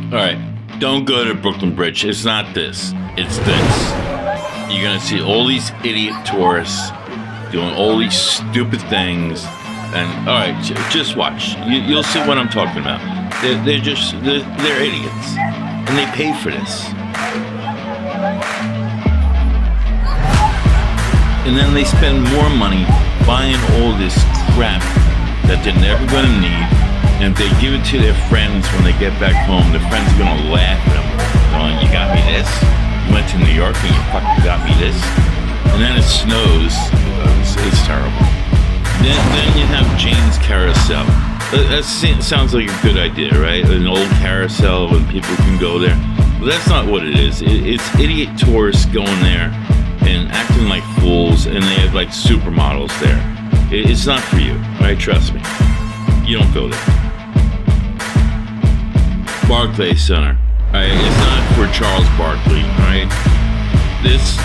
All right, don't go to Brooklyn Bridge. It's not this. It's this. You're gonna see all these idiot tourists doing all these stupid things, and all right, just watch. You'll see what I'm talking about. They're idiots, and they pay for this. And then they spend more money buying all this crap that they're never gonna need. And if they give it to their friends when they get back home, their friends are gonna laugh at them, going, "You got me this? You went to New York and you fucking got me this?" And then it snows. It's terrible. Then you have Jane's Carousel. That sounds like a good idea, right? An old carousel when people can go there. But that's not what it is. It's idiot tourists going there and acting like fools, and they have like supermodels there. It's not for you, right? Trust me. You don't go there. Barclays Center. Right? It's not for Charles Barkley, right? This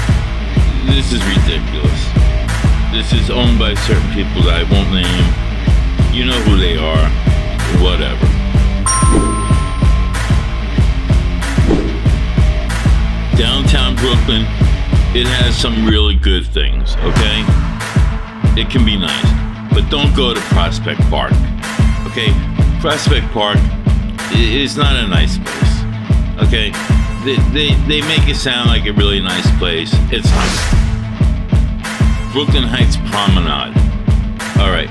is ridiculous. This is owned by certain people that I won't name. You know who they are. Whatever. Downtown Brooklyn, it has some really good things, okay? It can be nice, but don't go to Prospect Park, okay? Prospect Park is not a nice place, okay? They make it sound like a really nice place. It's not. Brooklyn Heights Promenade. All right,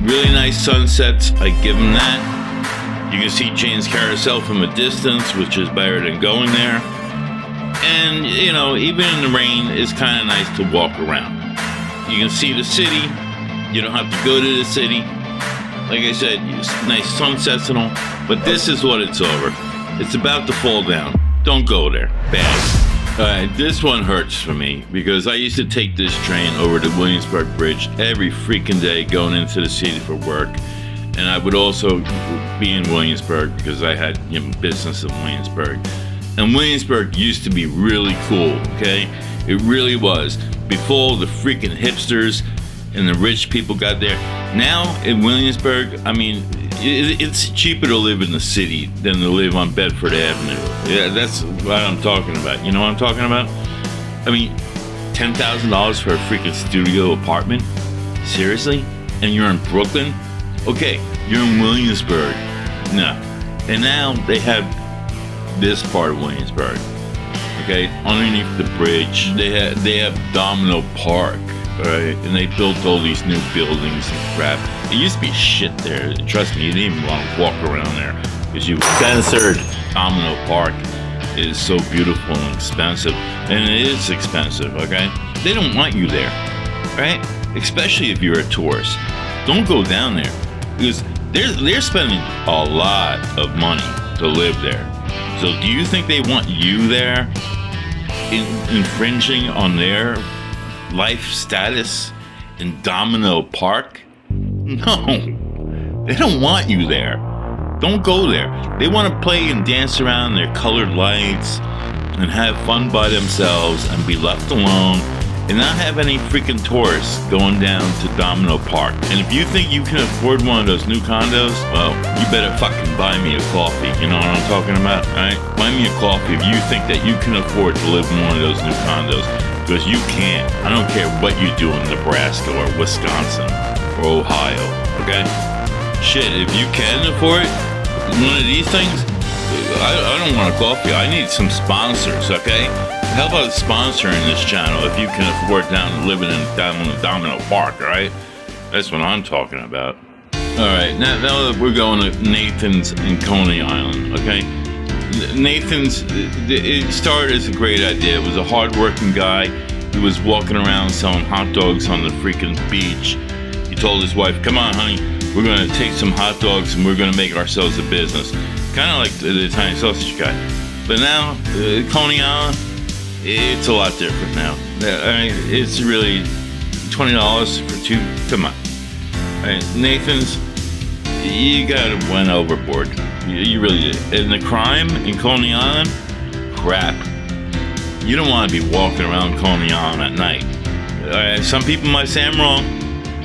really nice sunsets. I give them that. You can see Jane's Carousel from a distance, which is better than going there. And, you know, even in the rain, it's kind of nice to walk around. You can see the city. You don't have to go to the city. Like I said, nice sunsets and all. But this is what it's over. It's about to fall down. Don't go there. Bad. All right, this one hurts for me because I used to take this train over to Williamsburg Bridge every freaking day going into the city for work. And I would also be in Williamsburg because I had business in Williamsburg. And Williamsburg used to be really cool, okay? It really was. Before the freaking hipsters and the rich people got there. Now in Williamsburg, I mean, it's cheaper to live in the city than to live on Bedford Avenue. Yeah, that's what I'm talking about. You know what I'm talking about? I mean, $10,000 for a freaking studio apartment? Seriously? And you're in Brooklyn? Okay, you're in Williamsburg. No. And now they have this part of Williamsburg. Okay, underneath the bridge, they have Domino Park. Right, and they built all these new buildings and crap. It used to be shit there. Trust me, you didn't even want to walk around there because you censored. Domino Park is so beautiful and expensive, and it is expensive. Okay, they don't want you there, right? Especially if you're a tourist. Don't go down there because they're spending a lot of money to live there. So do you think they want you there, infringing on their life status in Domino Park? No, they don't want you there. Don't go there. They want to play and dance around their colored lights and have fun by themselves and be left alone and not have any freaking tourists going down to Domino Park. And if you think you can afford one of those new condos, well, you better fucking buy me a coffee. You know what I'm talking about, right? Buy me a coffee if you think that you can afford to live in one of those new condos. Because you can't. I don't care what you do in Nebraska or Wisconsin or Ohio, okay? Shit, if you can afford one of these things, I don't want a coffee. I need some sponsors, okay? How about sponsoring this channel if you can afford living down in Domino Park, all right? That's what I'm talking about. All right, now we're going to Nathan's in Coney Island, okay? Nathan's, it started as a great idea. It was a hard-working guy. He was walking around selling hot dogs on the freaking beach. He told his wife, "Come on, honey, we're going to take some hot dogs and we're going to make ourselves a business." Kind of like the Italian sausage guy. But now, Coney Island, it's a lot different now. I mean, it's really $20 for two. Come on. All right, Nathan's, you got to went overboard. You really did. And the crime in Coney Island, crap. You don't want to be walking around Coney Island at night. All right, some people might say I'm wrong.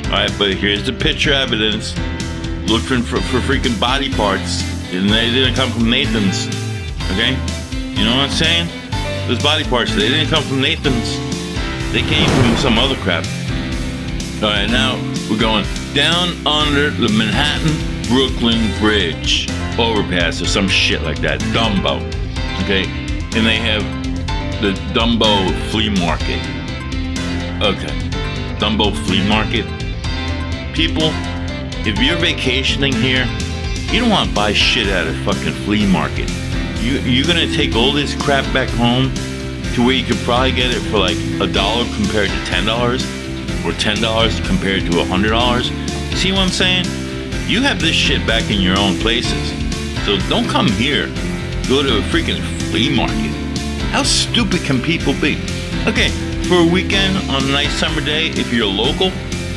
All right, but here's the picture evidence. Looking for freaking body parts. And they didn't come from Nathan's. Okay? You know what I'm saying? Those body parts, they didn't come from Nathan's. They came from some other crap. All right, now we're going down under the Manhattan-Brooklyn Bridge overpass or some shit like that. Dumbo. Okay? And they have the Dumbo flea market. Okay. Dumbo flea market. People, if you're vacationing here, you don't want to buy shit at a fucking flea market. You're gonna take all this crap back home to where you could probably get it for like $1 compared to $10, or $10 compared to $100. See what I'm saying? You have this shit back in your own places. So don't come here. Go to a freaking flea market. How stupid can people be? Okay, for a weekend on a nice summer day, if you're local,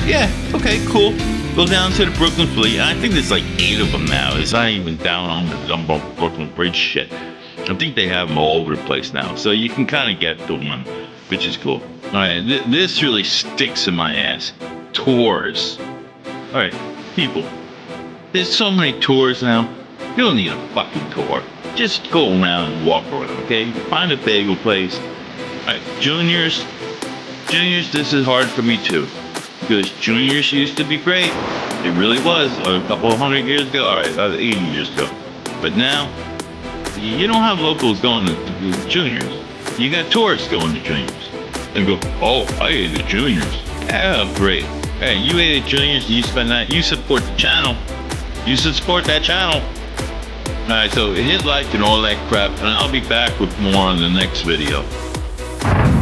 yeah, okay, cool. Go down to the Brooklyn Flea. I think there's like 8 of them now. It's not even down on the Dumbo Brooklyn Bridge shit. I think they have them all over the place now. So you can kind of get to one, which is cool. All right, this really sticks in my ass. Tours. All right, people. There's so many tours now. You don't need a fucking tour. Just go around and walk around, okay? Find a bagel place. All right, juniors, this is hard for me too. Because juniors used to be great. It really was a couple of 100 years ago. All right, 80 years ago. But now, you don't have locals going to juniors. You got tourists going to juniors. And go, oh, I ate at juniors. Yeah, great. Hey, you ate at juniors, you spend that, you support the channel. You support that channel. All right, so hit like and all that crap, and I'll be back with more on the next video.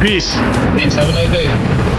Peace. Peace. Have a nice day.